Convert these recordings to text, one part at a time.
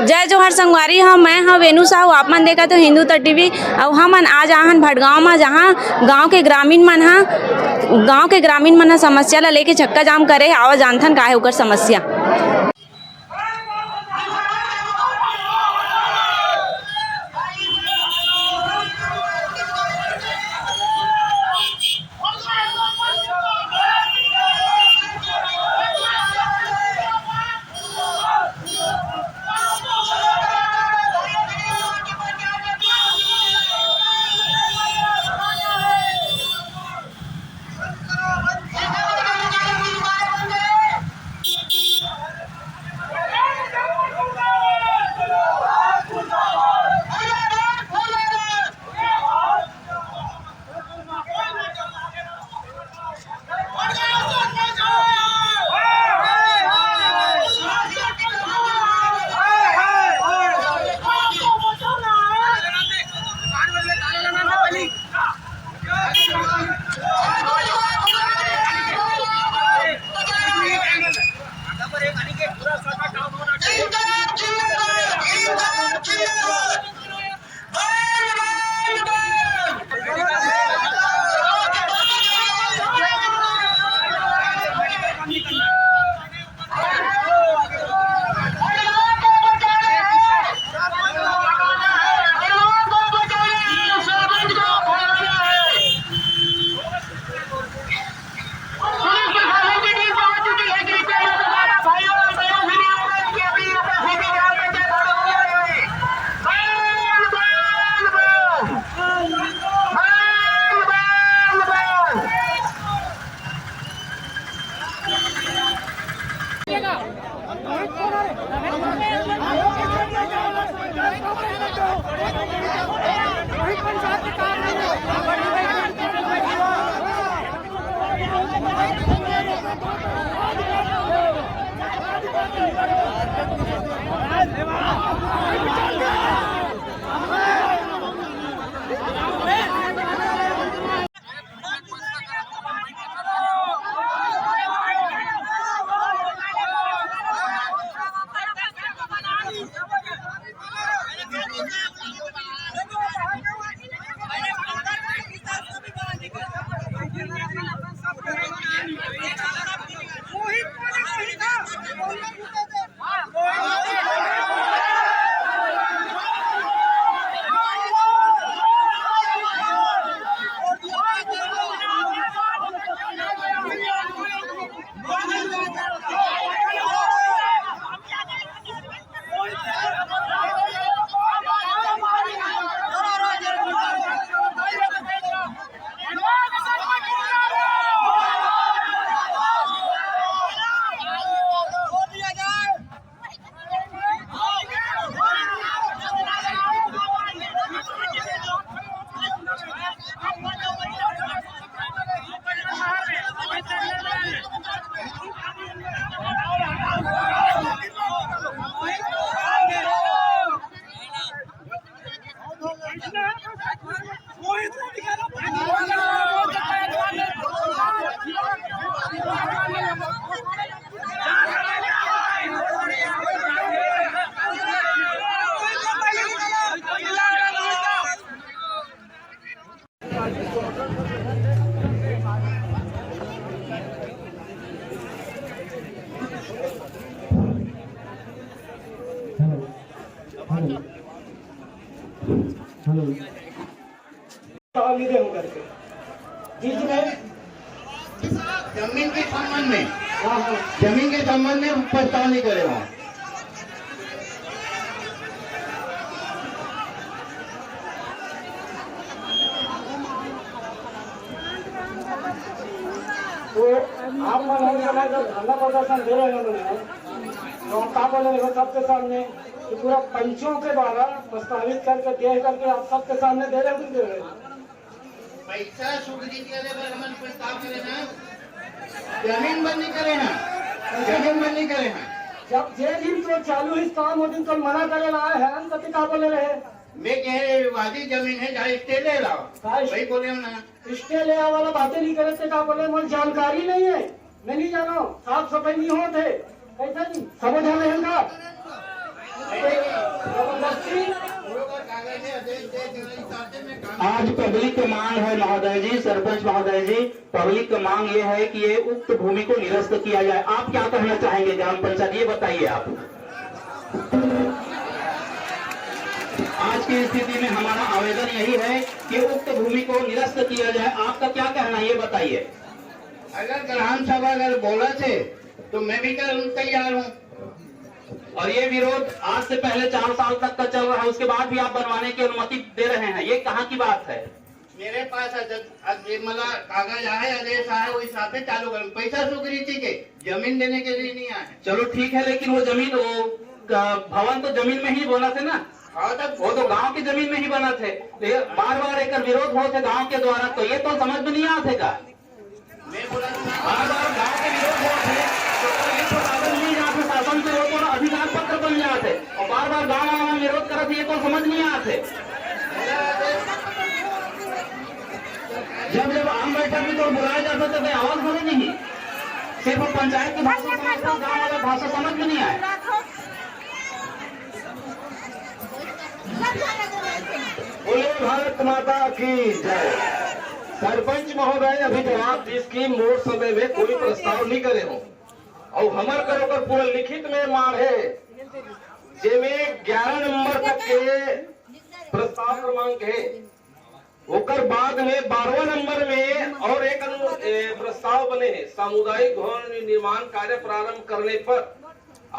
जय जोहर संगवारी मैं वेणु साहू। आप मन देखा तो हिंदू तक टीवी। और हमन आज आहन भटगांव में, जहाँ गांव के ग्रामीण मन समस्या ला लेके चक्का जाम करे आवा जानथन का है ओकर समस्या। जमीन के संबंध में प्रस्ताव नहीं करेगा। तो आप धरना प्रदर्शन दे रहे हैं तो क्या बोले सबके सामने कि पूरा पंचों के द्वारा प्रस्तावित करके देख करके आप सबके सामने दे रहे हैं। पैसा स्वीकृति के लिए हम प्रस्ताव करें ना, जमीन बंद नहीं करे ना, जमीन बंद नहीं करे ना। जब जे दिन तो चालू ही काम हो दिन तो मना करे लाए हैं हम कति का बोले रहे। मैं कह रहे वादी जमीन है जहाँ स्टे ले लाओ, भाई बोले हम ना स्टे ले वाला बातें नहीं करे थे। का बोले मुझे जानकारी नहीं है, मैं नहीं जानो, साफ सफाई नहीं होते कैसे नहीं समझ आ रहे हैं। कागज है, आदेश दे देना, इस आते में काम आज पब्लिक की मांग है महोदय जी, सरपंच महोदय जी, पब्लिक की मांग ये है कि ये उक्त भूमि को निरस्त किया जाए। आप क्या कहना चाहेंगे ग्राम पंचायत, ये बताइए आप। आज की स्थिति में हमारा आवेदन यही है कि उक्त भूमि को निरस्त किया जाए। आपका क्या कहना है ये बताइए। अगर ग्राम सभा अगर बोला थे तो मैं भी तैयार हूँ। और ये विरोध आज से पहले 4 साल तक का चल रहा है, उसके बाद भी आप बनवाने की अनुमति दे रहे हैं, ये कहाँ की बात है? मेरे पास मला कागज आए, आदेश आए, वही साथ चालू कर पैसा स्वीकृति के जमीन देने के लिए नहीं आए। चलो ठीक है, लेकिन वो जमीन भवन तो जमीन में ही बना थे ना, हाँ तब वो तो गांव की जमीन में ही बना थे। बार बार एक विरोध हो थे गांव के द्वारा, तो ये तो समझ में नहीं आते का। मैं बोला बार बार गांव के विरोध हो थे तो साधन नहीं जाते, शासन से वो तो अधिकार पत्र बन जाते, और बार बार गाँव में विरोध करते, ये तो समझ नहीं आते। जब जब आम बैठक में तो बुलाया जाता तो कोई आवाज बने नहीं, सिर्फ पंचायत की भाषा समझ, गाँव वाला भाषा समझ में नहीं आए। बोले भारत माता की जय। सरपंच महोदय अभी जवाब जिसकी मोट समय में कोई प्रस्ताव नहीं करे हो, और हमार करो कर पूरा लिखित में मांग है जेमें 11 नंबर तक के प्रस्ताव क्रमांक है, ओकर बाद में 12वां नंबर में और एक प्रस्ताव बने हैं सामुदायिक भवन निर्माण कार्य प्रारंभ करने पर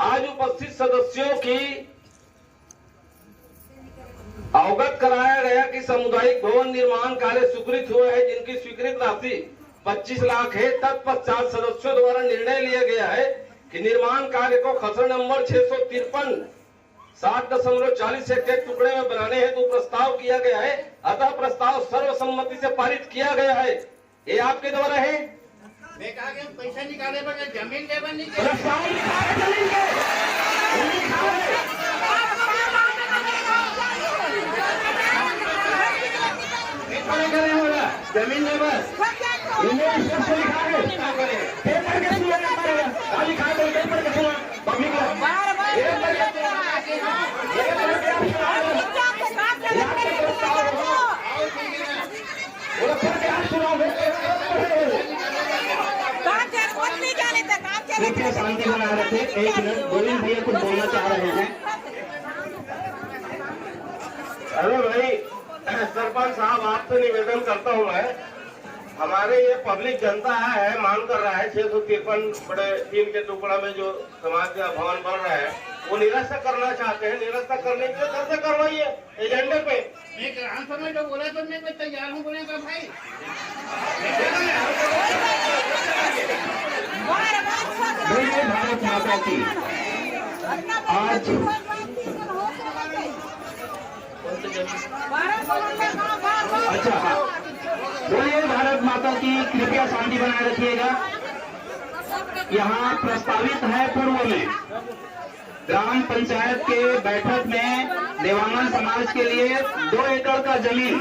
आज उपस्थित सदस्यों की अवगत कराया गया कि सामुदायिक भवन निर्माण कार्य स्वीकृत हुआ है, जिनकी स्वीकृत राशि 25 लाख है। तत्पश्चात सदस्यों द्वारा निर्णय लिया गया है कि निर्माण कार्य को खसरा नंबर 653 60.40 हेक्टेयर टुकड़े में बनाने हेतु प्रस्ताव किया गया है, अतः प्रस्ताव सर्वसम्मति से पारित किया गया है। ये आपके द्वारा है। मैं कहा कि पैसा निकाले बगैर जमीन लेबर नहीं प्रस्ताव लिखा के चलेंगे। जमीन लेबर कृपया शांति बना रखे। एक मिनट, गोविंद भैया कुछ बोलना चाह रहे हैं। अरे भाई सरपंच साहब, आपसे निवेदन करता हूँ मैं, हमारे ये पब्लिक जनता है मांग कर रहा है 653 बड़े 3 के टुकड़ा में जो समाज का भवन बन रहा है वो निरस्त करना चाहते हैं। निरस्त करने के लिए कैसे करवाइए एजेंडे पे। मैं ग्राम सभा जो बोला तो मैं तैयार हूँ बोले का भाई। भारत माता की आज अच्छा हाँ, बोलिए भारत माता की। कृपया शांति बनाए रखिएगा। यहाँ प्रस्तावित है पूर्व में ग्राम पंचायत के बैठक में देवांगन समाज के लिए 2 एकड़ का जमीन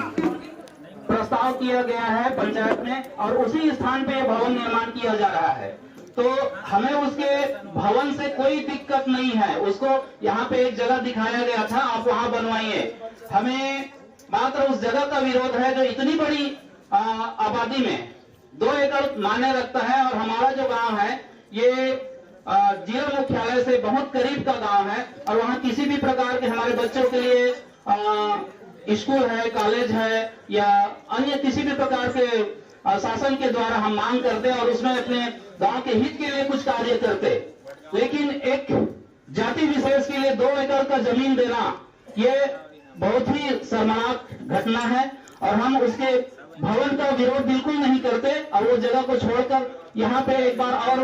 प्रस्ताव किया गया है पंचायत में, और उसी स्थान पे भवन निर्माण किया जा रहा है। तो हमें उसके भवन से कोई दिक्कत नहीं है। उसको यहाँ पे एक जगह दिखाया गया था, आप वहाँ बनवाइए। हमें मात्र उस जगह का विरोध है जो इतनी बड़ी आबादी में 2 एकड़ मान्य रखता है, और हमारा जो गांव है ये जिला मुख्यालय से बहुत करीब का गांव है, और वहाँ किसी भी प्रकार के हमारे बच्चों के लिए स्कूल है, कॉलेज है, या अन्य किसी भी प्रकार के शासन के द्वारा हम मांग करते और उसमें अपने गांव के हित के लिए कुछ कार्य करते। लेकिन एक जाति विशेष के लिए 2 एकड़ का जमीन देना ये बहुत ही शर्मनाक घटना है, और हम उसके भवन का विरोध बिल्कुल नहीं करते। और वो जगह को छोड़कर यहाँ पे एक बार और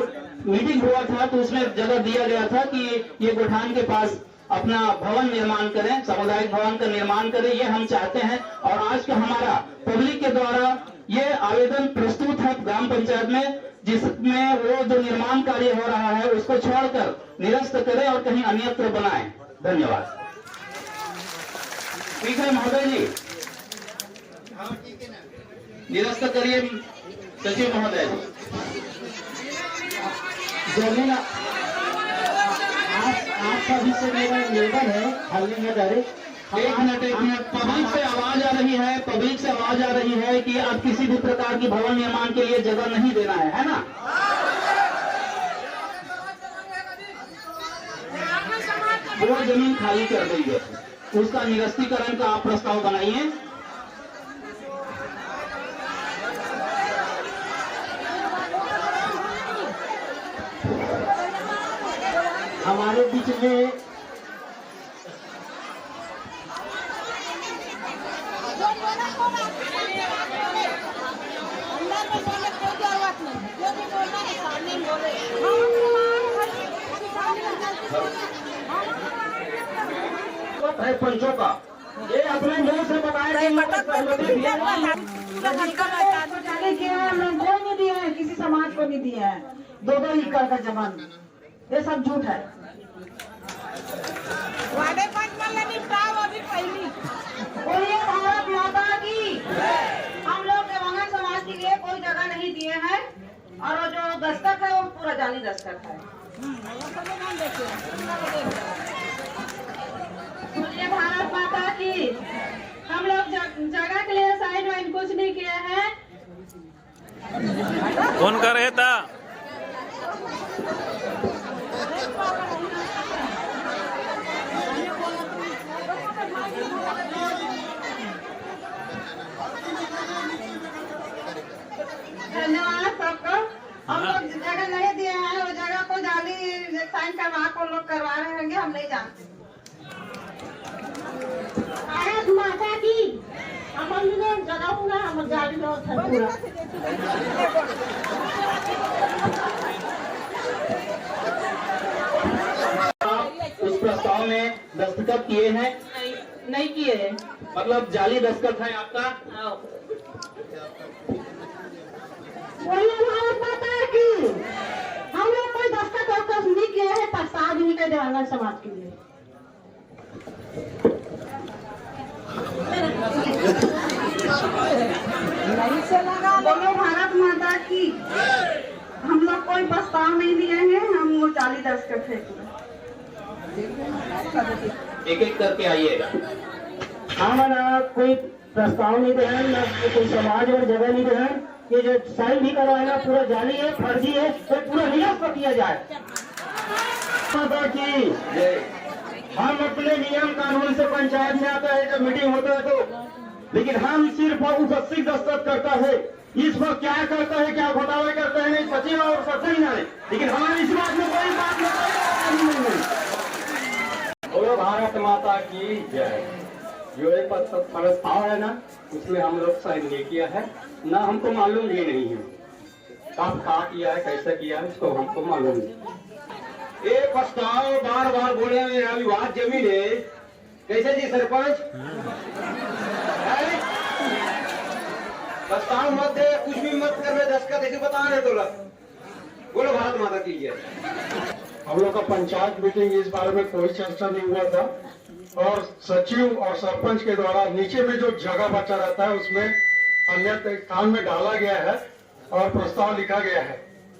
मीटिंग हुआ था तो उसमें जगह दिया गया था कि ये गोठान के पास अपना भवन निर्माण करें, सामुदायिक भवन का निर्माण करें, ये हम चाहते हैं। और आज का हमारा पब्लिक के द्वारा ये आवेदन प्रस्तुत है ग्राम पंचायत में, जिसमें वो जो निर्माण कार्य हो रहा है उसको छोड़कर निरस्त करें और कहीं अन्यत्र बनाएं। धन्यवाद। ठीक है महोदय जी, निरस्त करिए सचिव महोदय जी। जमीन आप सभी से मेरा निवेदन है, हाल में डायरेक्ट एक मिनट पब्लिक से आवाज आ रही है, पब्लिक से आवाज आ रही है कि अब किसी भी प्रकार की भवन निर्माण के लिए जगह नहीं देना है ना? वो जमीन खाली कर दी है, उसका निरस्तीकरण का आप प्रस्ताव बनाइए। हमारे बीच में है पंचों का, ये अपने मुंह से बताए कि सहमति दिया कोई नहीं दिया है, किसी समाज को नहीं दिया है। 2-2 एकड़ का जमीन, ये सब झूठ है। बोलिए भारत माता की। हम लोग देवांगन समाज के लिए कोई जगह नहीं दिए हैं, और वो जो दस्तखत है वो पूरा जाली दस्तखत है। बोलिए भारत माता की। हम लोग जगह के लिए साइड वाइड कुछ नहीं किए हैं। कौन कर रहे था? धन्यवाद सबको। हम लोग जगह नहीं दिए हैं, वो जगह को जाली साइन करवा को लोग करवा रहे होंगे, हम नहीं जानते। भारत माता की। हम जगह पूरा हम जाली पूरा उस प्रस्ताव में दस्तखत किए हैं? नहीं किए हैं। मतलब जाली दस्तखत है आपका? भारत माता की। हम लोग कोई दस्तखत नहीं किए हैं, प्रस्ताव भी नहीं किए देवांगन समाज के लिए। बोलो भारत माता की। हम लोग कोई प्रस्ताव नहीं दिए हैं, हम वो जाली दस्तखत है। एक एक करके आइएगा। हमारा कोई प्रस्ताव नहीं दे है, ना कोई समाज और जगह नहीं दे है। ये जो साइन भी करवाना पूरा जाली है, फर्जी है, तो पूरा निरस्त किया जाए। माता की हम अपने नियम कानून से पंचायत में आता है, जब मीटिंग होता है तो, लेकिन हम सिर्फ उपस्थित दस्तखत करता है। इस पर क्या करता है, क्या घोटाला करता है, नहीं सचिव और सचिव नहीं, लेकिन हमारे इस बात में कोई बात नहीं। बोलो भारत माता की जय। जो एक प्रस्ताव है ना, उसमें हम लोग साइन नहीं किया है, ना हमको मालूम भी नहीं है कब कहा किया है, कैसे किया है, उसको हमको मालूम नहीं। ये प्रस्ताव बार बार बोले मेरा विवाद जमीन है, कैसे जी सरपंच? प्रस्ताव मत दे, कुछ भी मत कर, दस्तखत ऐसे बता रहे तो बोलो भारत माता की जय। हम लोग का पंचायत मीटिंग इस बारे में कोई चर्चा नहीं हुआ था, और सचिव और सरपंच के द्वारा नीचे में जो जगह बचा रहता है उसमें अन्य स्थान में डाला गया है और प्रस्ताव लिखा गया है।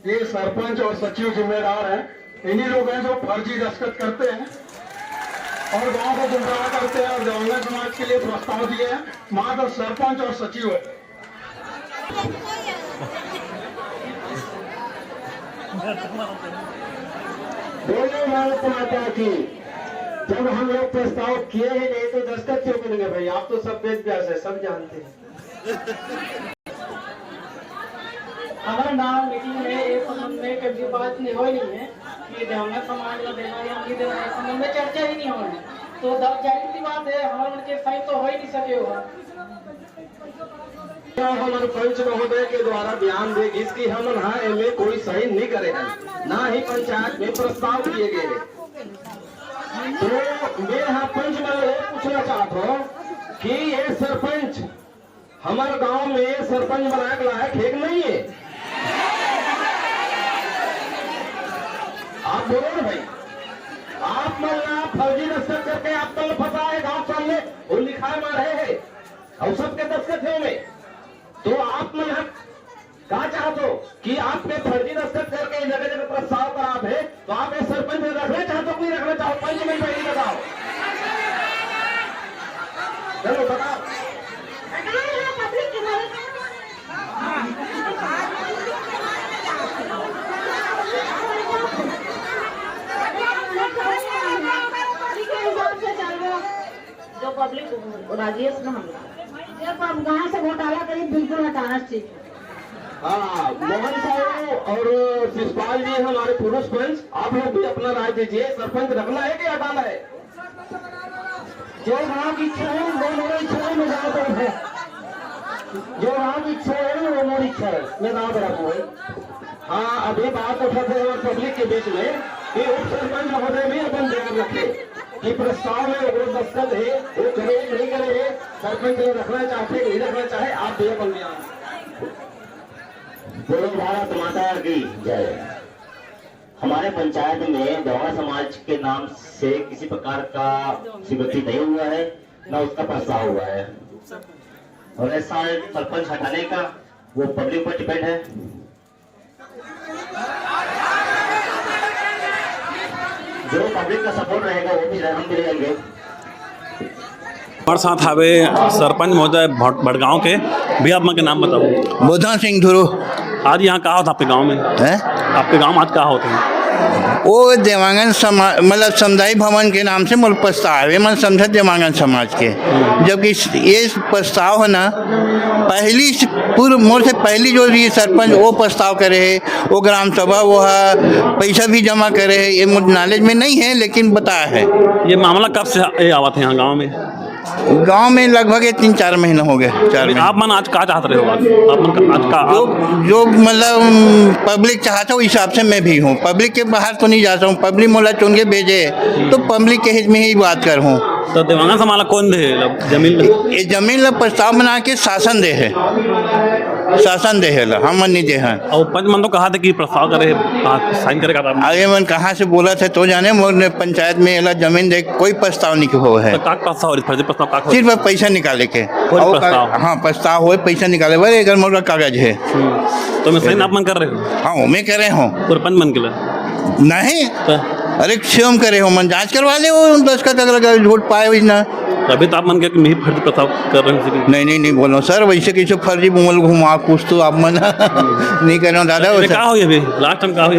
ये सरपंच और सचिव जिम्मेदार हैं, इन्हीं लोग हैं जो फर्जी दस्तखत करते हैं और गांव को गुमराह करते हैं और देवांगन समाज के लिए प्रस्ताव दिए हैं। मात्र सरपंच और सचिव है। बोलो भारत माता की। जब हम लोग प्रस्ताव किए ही नहीं तो दस्तखत क्यों करेंगे भाई? आप तो सब वेद व्यास है, सब जानते हैं। हमारा नाम मीटिंग में एक संबंध में कभी बात नहीं हुई नहीं है कि देवांगन समाज का देना या नहीं देना, इस संबंध में चर्चा ही नहीं हो रही। तो जाहिर सी बात है, हमारे उनके साइन तो हो ही नहीं सके हुआ। हमारे पंच महोदय के द्वारा बयान दे जिसकी हम में कोई साइन नहीं करेगा, ना ही पंचायत में प्रस्ताव किए गए। तो मैं यहाँ पंच महोदय पूछना चाहता हूँ कि ये सरपंच हमारे गांव में सरपंच बना के लायक है कि नहीं है? आप बोलो ना भाई। आप मतलब फर्जी दस्तखत करके आप तो फंसा है गांव सामने, वो लिखा मारे है और सबके दस्तखत है में, तो आप मतलब कहा चाहते हो कि आपने फर्जी दस्तखत करके जगह जगह प्रस्ताव पर आप है, तो आप एक सरपंच रखना चाहते हो, कोई रखना चाहो? पंच में पहले बताओ। चलो बताओ। जो पब्लिक राजी है उसमें हम गाँव से घोटाला करी बिल्कुल हटाना चाहिए। हाँ, मोहन साहब और शिषपाल जी हमारे पुरुष पंच, आप लोग भी अपना राय दीजिए, सरपंच रखना है कि हटाना है? जो गाँव की इच्छा है वो मेरी इच्छा है, मैं गाँव पर है। जो गाँव की इच्छा है वो मेरी इच्छा है, मैं गाँव पर रखूँ। हाँ, अभी बात उठाते हैं पब्लिक के बीच में कि उप सरपंच महोदय भी अपन ध्यान रखे कि प्रस्ताव में अगर दस्तखत है वो करे नहीं करे, सरपंच रखना चाहते नहीं रखना चाहे, आप भी अपन ध्यान। बोलो भारत माता की जय। हमारे पंचायत में देवांगन समाज के नाम से किसी प्रकार का स्वीकृति नहीं हुआ है, न उसका प्रस्ताव हुआ है, और ऐसा सरपंच हटाने का वो पब्लिक पर डिपेंड है। जो पब्लिक का सपोर्ट रहेगा वो भी हम भी रहेंगे। हमारे साथ हवे सरपंच महोदय भड़गांव के, भैया आप के नाम बताओ। बुधान सिंह धुरु। आज यहाँ कहा होता आपके गांव में? है आपके गांव में आज कहा होते हैं? वो देवांगन समाज मतलब समुदाय भवन के नाम से मूल प्रस्ताव है, मन समझे देवांगन समाज के, जबकि ये प्रस्ताव है ना पहली पूर्व मोर से पहली जो ये सरपंच वो प्रस्ताव करे है, वो ग्राम सभा वो है, पैसा भी जमा करे है, ये मुझे नॉलेज में नहीं है लेकिन बताया है। ये मामला कब से आवा थे यहाँ गाँव में? गांव में लगभग 3-4 महीने हो गए। 4 महीने। आप मन आज कहा चाहते रहे हो? आप मन आज का जो मतलब पब्लिक चाहता हूँ हिसाब से मैं भी हूँ, पब्लिक के बाहर तो नहीं जाता हूँ, पब्लिक मोला चुन के भेजे तो पब्लिक के हित में ही बात कर हूँ। तो देवांगन समाज कौन दे जमीन? ये जमीन ला प्रस्ताव बना के शासन दे है, शासन दे है ला, हम नहीं दे हैं। और पंच मन तो कहा था कि प्रस्ताव करे, साइन करेगा। आगे मन कहाँ से बोला थे तो जाने, मोर पंचायत में एला जमीन दे कोई प्रस्ताव नहीं हो है, तो प्रस्ताव सिर्फ पैसा निकाले के। हाँ प्रस्ताव हो, पैसा निकाले बस, एक मोर कागज है। तो मैं साइन आप मन कर रहे हो? हाँ मैं करे हूँ। पंच मन के लिए नहीं, अरे स्वयं करे हो, मन जांच करवा ले, वो 10 का तक झूठ पाए ना। अभी तो आप मन के मैं फर्जी प्रस्ताव कर रहे हैं? नहीं बोलो सर, वैसे कैसे फर्जी मोल घुमा कुछ तो आप मन नहीं कर रहे हो दादा। क्या हो अभी लास्ट टाइम? क्या हो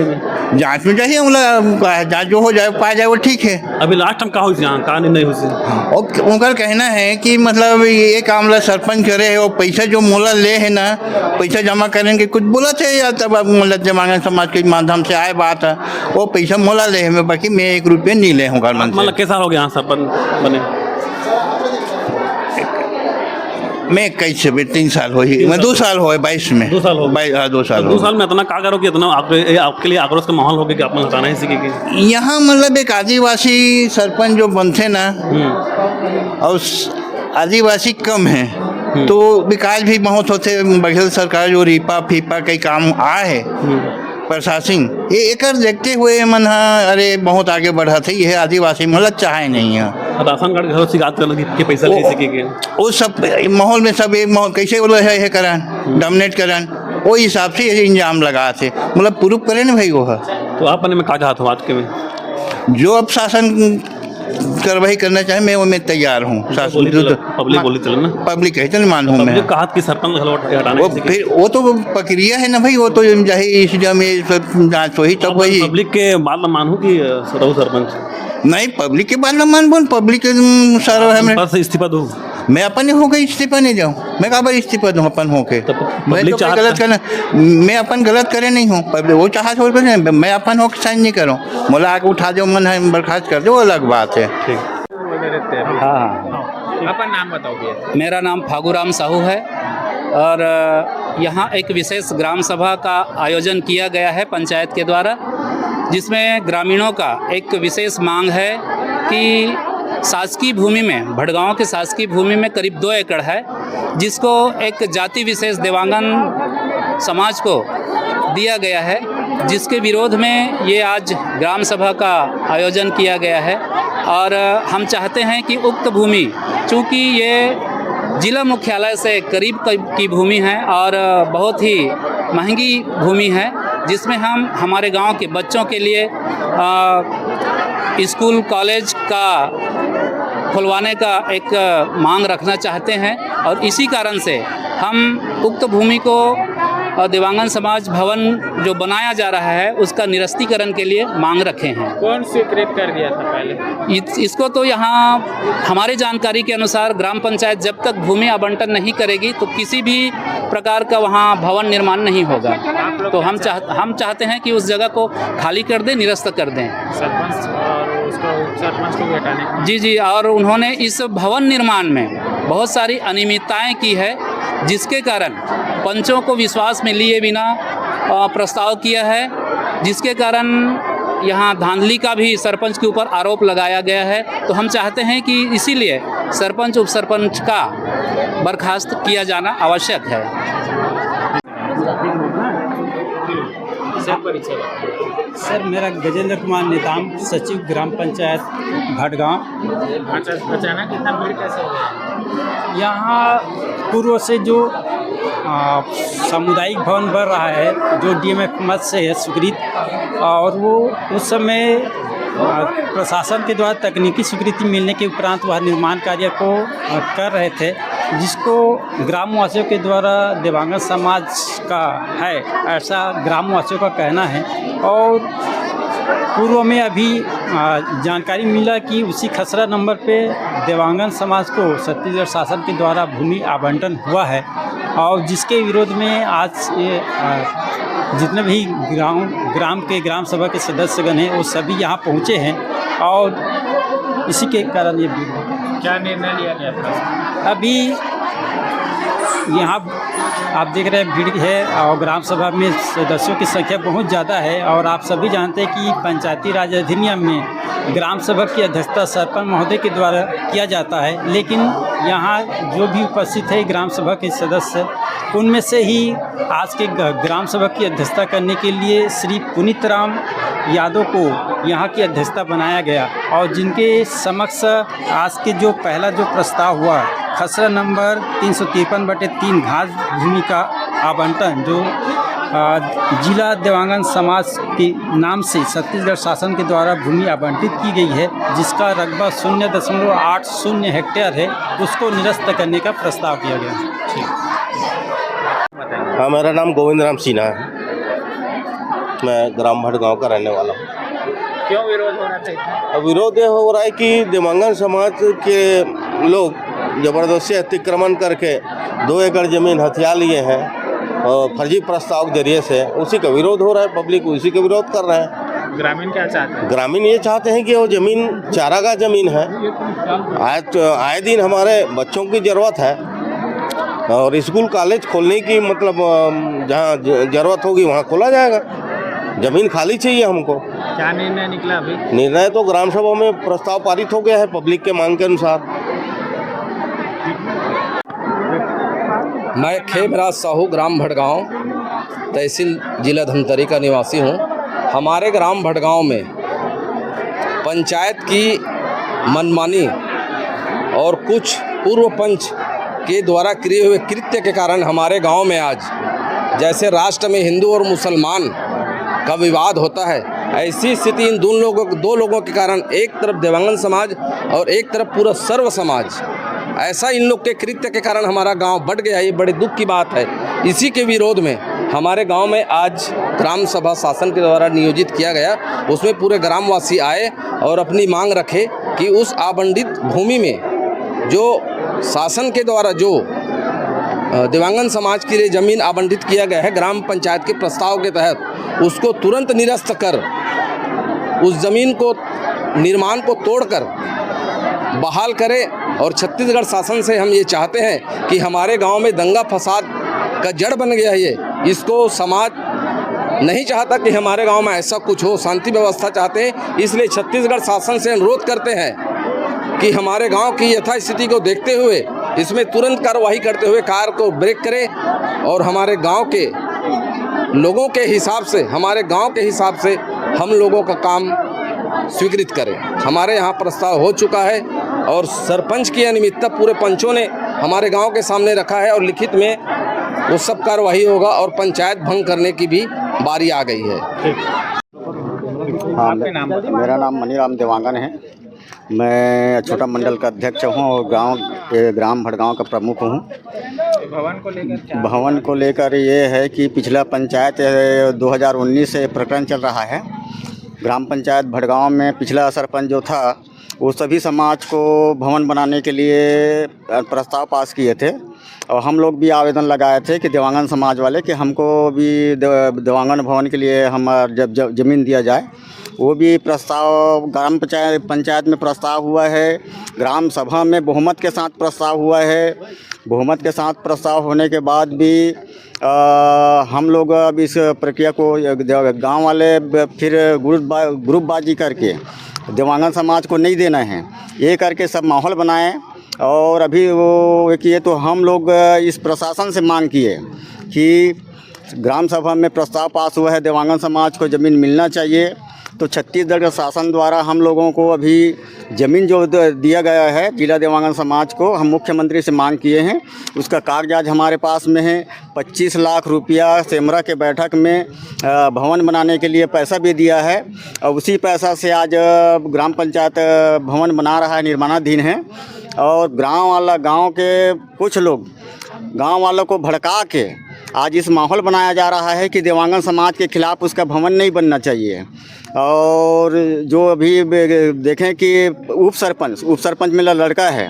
जांच में चाहिए जांच जो हो जाए पाया जाए वो ठीक है। अभी लास्ट टाइम क्या हुई यहाँ? कहा नहीं हुई? और उनका कहना है कि मतलब ये काम सरपंच करे है, और पैसा जो मोला ले है ना, पैसा जमा करेंगे कुछ बोला थे या तब मतलब देवांगन समाज के माध्यम से आए बात है, वो पैसा मोला ले है, बाकी मैं 1 रुपये नहीं ले हूँ। मतलब कैसा हो गया यहाँ सरपंच बने? मैं 21 से 3 साल हो ही, मैं 2 साल हो 22 में। 2 साल हो? 2 साल। 2 साल में इतना क्या करो कि इतना आपके लिए आक्रोश का माहौल हो गया कि आप हटाना ही सीखेंगे? यहाँ मतलब एक आदिवासी सरपंच जो बनते ना, और आदिवासी कम है तो विकास भी बहुत होते। बघेल सरकार जो रीपा फीपा कई काम आए है प्रशासन, ये एक देखते हुए मन अरे बहुत आगे बढ़ा थे, ये आदिवासी मतलब चाहे नहीं है। राशन कार्ड घर से बात कर कि पैसा ले सकेंगे, वो सब माहौल में सब कैसे वो है करन डोमिनेट करन, वो हिसाब से ये इंजाम लगा थे, मतलब प्रूफ करे ना भाई वो है। तो आप में कहा चाहते हो आज के में जो अब शासन कार्रवाई करना चाहे मैं तैयार हूँ। पब्लिक बोली चलो ना, पब्लिक है चल मान हूँ मैं। कहा कि सरपंच हटाना, वो फिर वो तो प्रक्रिया है ना भाई, वो तो इसलिए में जांच हुई तब वही। पब्लिक के बात मानू कि सरपंच नहीं, पब्लिक के बात मान बोल, पब्लिक सारा है इस्तीफा दो, मैं अपन हो गई इस्तीफा नहीं जाऊँ, मैं कहा भाई इस्तीफा दूँ अपन हो के, मैं तो गलत करना, मैं अपन गलत करे नहीं हूँ, वो चाह छोड़ कर मैं अपन हो के साइन नहीं करूँ, बोला आके उठा दो मन है बर्खास्त कर दो, वो अलग बात है। हाँ, अपन नाम बताओ भैया। मेरा नाम फागूराम साहू है और यहाँ एक विशेष ग्राम सभा का आयोजन किया गया है पंचायत के द्वारा, जिसमें ग्रामीणों का एक विशेष मांग है कि शासकीय भूमि में, भड़गांव के शासकीय भूमि में करीब 2 एकड़ है, जिसको एक जाति विशेष देवांगन समाज को दिया गया है, जिसके विरोध में ये आज ग्राम सभा का आयोजन किया गया है। और हम चाहते हैं कि उक्त भूमि, चूँकि ये जिला मुख्यालय से करीब की भूमि है और बहुत ही महंगी भूमि है, जिसमें हम हमारे गांव के बच्चों के लिए स्कूल कॉलेज का खुलवाने का एक मांग रखना चाहते हैं और इसी कारण से हम उक्त भूमि को देवांगन समाज भवन जो बनाया जा रहा है उसका निरस्तीकरण के लिए मांग रखे हैं। कौन स्वीकृत कर दिया था पहले? इसको तो यहाँ हमारी जानकारी के अनुसार ग्राम पंचायत जब तक भूमि आवंटन नहीं करेगी तो किसी भी प्रकार का वहाँ भवन निर्माण नहीं होगा। तो हम चाहते हैं कि उस जगह को खाली कर दें, निरस्त कर दें। सरपंच और उसको सरपंच को हटाने? जी, और उन्होंने इस भवन निर्माण में बहुत सारी अनियमितताएं की है जिसके कारण पंचों को विश्वास में लिए बिना प्रस्ताव किया है, जिसके कारण यहाँ धांधली का भी सरपंच के ऊपर आरोप लगाया गया है। तो हम चाहते हैं कि इसीलिए सरपंच उप सरपंच का बर्खास्त किया जाना आवश्यक है। सर, मेरा गजेंद्र कुमार नेताम, सचिव ग्राम पंचायत भटगांव। अचानक कितना भीड़ कैसे हो गया? यहाँ पूर्व से जो सामुदायिक भवन बन रहा है जो डीएमएफ मत से है स्वीकृत, और वो उस समय प्रशासन के द्वारा तकनीकी स्वीकृति मिलने के उपरांत वह निर्माण कार्य को कर रहे थे, जिसको ग्रामवासियों के द्वारा देवांगन समाज का है, ऐसा ग्रामवासियों का कहना है। और पूर्व में अभी जानकारी मिला कि उसी खसरा नंबर पे देवांगन समाज को छत्तीसगढ़ शासन के द्वारा भूमि आवंटन हुआ है, और जिसके विरोध में आज ये जितने भी ग्राम सभा के सदस्यगण हैं वो सभी यहाँ पहुँचे हैं, और इसी के कारण ये क्या निर्णय लिया गया? अभी यहाँ आप देख रहे हैं भीड़ है और ग्राम सभा में सदस्यों की संख्या बहुत ज़्यादा है, और आप सभी जानते हैं कि पंचायती राज अधिनियम में ग्राम सभा की अध्यक्षता सरपंच महोदय के द्वारा किया जाता है, लेकिन यहाँ जो भी उपस्थित है ग्राम सभा के सदस्य, उनमें से ही आज के ग्राम सभा की अध्यक्षता करने के लिए श्री पुनीत राम यादव को यहाँ की अध्यक्षता बनाया गया, और जिनके समक्ष आज के जो पहला जो प्रस्ताव हुआ खसरा नंबर 353/3 घास भूमि का आवंटन जो जिला देवांगन समाज के नाम से छत्तीसगढ़ शासन के द्वारा भूमि आवंटित की गई है, जिसका रकबा 0.80 हेक्टेयर है, उसको निरस्त करने का प्रस्ताव किया गया। हाँ, मेरा नाम गोविंद राम सिन्हा है, मैं ग्राम भटगांव का रहने वाला हूँ। क्यों विरोध हो रहा था? विरोध ये हो रहा है कि देवांगन समाज के लोग ज़बरदस्ती अतिक्रमण करके 2 एकड़ ज़मीन हथिया लिए हैं और फर्जी प्रस्ताव के जरिए से, उसी का विरोध हो रहा है। पब्लिक उसी का विरोध कर रहे हैं। ग्रामीण क्या चाहते हैं? ग्रामीण ये चाहते हैं कि वो ज़मीन चारागाह ज़मीन है, आए दिन हमारे बच्चों की ज़रूरत है, और स्कूल कॉलेज खोलने की मतलब जहाँ ज़रूरत होगी वहाँ खोला जाएगा। ज़मीन खाली चाहिए हमको। क्या निर्णय निकला अभी? निर्णय तो ग्राम सभा में प्रस्ताव पारित हो गया है पब्लिक के मांग के अनुसार। मैं खेमराज साहू ग्राम भटगांव तहसील जिला धमतरी का निवासी हूं। हमारे ग्राम भटगांव में पंचायत की मनमानी और कुछ पूर्व पंच के द्वारा किए हुए कृत्य के कारण हमारे गांव में आज जैसे राष्ट्र में हिंदू और मुसलमान का विवाद होता है, ऐसी स्थिति इन दो लोगों के कारण, एक तरफ देवांगन समाज और एक तरफ पूरा सर्व समाज, ऐसा इन लोग के कृत्य के कारण हमारा गांव बढ़ गया। ये बड़े दुख की बात है। इसी के विरोध में हमारे गांव में आज ग्राम सभा शासन के द्वारा नियोजित किया गया, उसमें पूरे ग्रामवासी आए और अपनी मांग रखे कि उस आवंटित भूमि में जो शासन के द्वारा जो देवांगन समाज के लिए ज़मीन आवंटित किया गया है ग्राम पंचायत के प्रस्ताव के तहत, उसको तुरंत निरस्त कर उस ज़मीन को निर्माण को तोड़कर बहाल करें। और छत्तीसगढ़ शासन से हम ये चाहते हैं कि हमारे गांव में दंगा फसाद का जड़ बन गया है ये, इसको समाज नहीं चाहता कि हमारे गांव में ऐसा कुछ हो, शांति व्यवस्था चाहते हैं। इसलिए छत्तीसगढ़ शासन से अनुरोध करते हैं कि हमारे गांव की यथास्थिति को देखते हुए इसमें तुरंत कार्रवाई करते हुए कार को ब्रेक करें और हमारे गांव के लोगों के हिसाब से, हमारे गांव के हिसाब से हम लोगों का काम स्वीकृत करें। हमारे यहाँ प्रस्ताव हो चुका है और सरपंच की अनियमितता पूरे पंचों ने हमारे गांव के सामने रखा है और लिखित में वो सब कार्रवाई होगा और पंचायत भंग करने की भी बारी आ गई है। हाँ, मेरा नाम मनीराम देवांगन है। मैं छोटा मंडल का अध्यक्ष हूँ और ग्राम भड़गांव का प्रमुख हूँ। भवन को लेकर ये है कि पिछला पंचायत 2019 से प्रकरण चल रहा है। ग्राम पंचायत भड़गांव में पिछला सरपंच जो था वो सभी समाज को भवन बनाने के लिए प्रस्ताव पास किए थे और हम लोग भी आवेदन लगाए थे कि देवांगन समाज वाले कि हमको भी देवांगन भवन के लिए जब ज़मीन दिया जाए। वो भी प्रस्ताव ग्राम पंचायत में प्रस्ताव हुआ है, ग्राम सभा में बहुमत के साथ प्रस्ताव हुआ है। बहुमत के साथ प्रस्ताव होने के बाद भी हम लोग अब इस प्रक्रिया को गांव वाले फिर ग्रुपबाजी करके देवांगन समाज को नहीं देना है, ये करके सब माहौल बनाए और अभी वो किए। तो हम लोग इस प्रशासन से मांग किए कि ग्राम सभा में प्रस्ताव पास हुआ है देवांगन समाज को ज़मीन मिलना चाहिए। तो छत्तीसगढ़ के शासन द्वारा हम लोगों को अभी ज़मीन जो दिया गया है जिला देवांगन समाज को, हम मुख्यमंत्री से मांग किए हैं। उसका कागजात हमारे पास में है। 25 लाख रुपया सेमरा के बैठक में भवन बनाने के लिए पैसा भी दिया है और उसी पैसा से आज ग्राम पंचायत भवन बना रहा है, निर्माणाधीन है। और गांव के कुछ लोग गांव वालों को भड़का के आज इस माहौल बनाया जा रहा है कि देवांगन समाज के खिलाफ़ उसका भवन नहीं बनना चाहिए। और जो अभी देखें कि उप सरपंच मेरा लड़का है,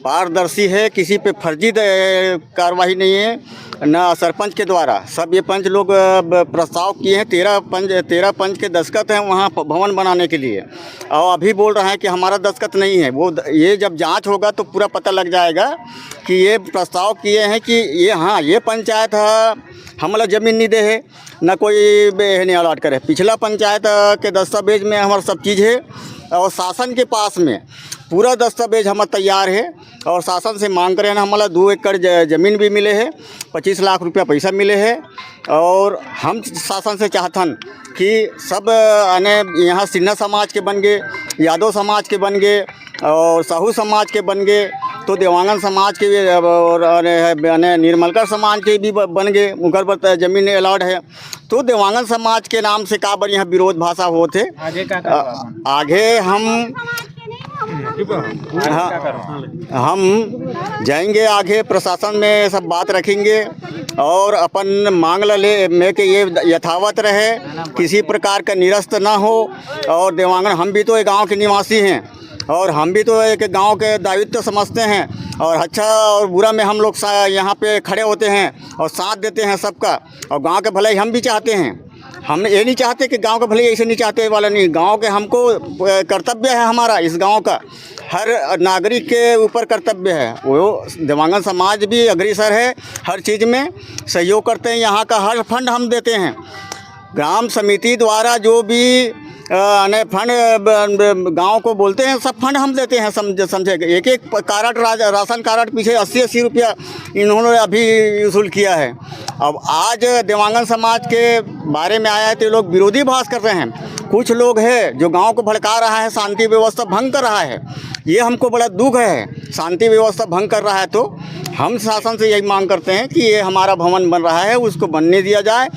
पारदर्शी है, किसी पे फर्जी कार्रवाई नहीं है ना सरपंच के द्वारा। सब ये पंच लोग प्रस्ताव किए हैं, 13 पंच के दस्तखत हैं वहाँ भवन बनाने के लिए और अभी बोल रहे हैं कि हमारा दस्तखत नहीं है। वो ये जब जांच होगा तो पूरा पता लग जाएगा कि ये प्रस्ताव किए हैं कि ये पंचायत हमला ज़मीन नहीं दे है, ना कोई नहीं अलाट करे। पिछला पंचायत के दस्तावेज में हमारा सब चीज़ है और शासन के पास में पूरा दस्तावेज हमारा तैयार है और शासन से मांग करें ना हमारा 2 एकड़ ज़मीन भी मिले है, 25 लाख रुपया पैसा मिले है। और हम शासन से चाहतन कि सब यहाँ सिन्हा समाज के बन गए, यादव समाज के बन गए और साहू समाज के बन गए, तो देवांगन समाज के भी और निर्मलकर समाज के भी बन गए, उनकर पर ज़मीन अलाट है। तो देवांगन समाज के नाम से का यहाँ विरोध भाषा होते आगे हम जाएंगे, आगे प्रशासन में सब बात रखेंगे और अपन मांग ले में कि ये यथावत रहे, किसी प्रकार का निरस्त ना हो। और देवांगन हम भी तो एक गांव के निवासी हैं और हम भी तो एक गांव के दायित्व समझते हैं और अच्छा और बुरा में हम लोग यहाँ पे खड़े होते हैं और साथ देते हैं सबका। और गांव के भलाई हम भी चाहते हैं, हम ये नहीं चाहते कि गांव का भलाई ऐसे नहीं चाहते वाला नहीं। गांव के हमको कर्तव्य है, हमारा इस गांव का हर नागरिक के ऊपर कर्तव्य है। वो देवांगन समाज भी अग्रसर है, हर चीज़ में सहयोग करते हैं। यहाँ का हर फंड हम देते हैं, ग्राम समिति द्वारा जो भी फंड गांव को बोलते हैं सब फंड हम देते हैं। समझे एक कार्ड राशन कार्ड पीछे 80 रुपया इन्होंने अभी वसूल किया है। अब आज देवांगन समाज के बारे में आया है तो लोग विरोधी भाष कर रहे हैं। कुछ लोग हैं जो गांव को भड़का रहा है, शांति व्यवस्था भंग कर रहा है। ये हमको बड़ा दुख है, शांति व्यवस्था भंग कर रहा है। तो हम शासन से यही मांग करते हैं कि ये हमारा भवन बन रहा है उसको बनने दिया जाए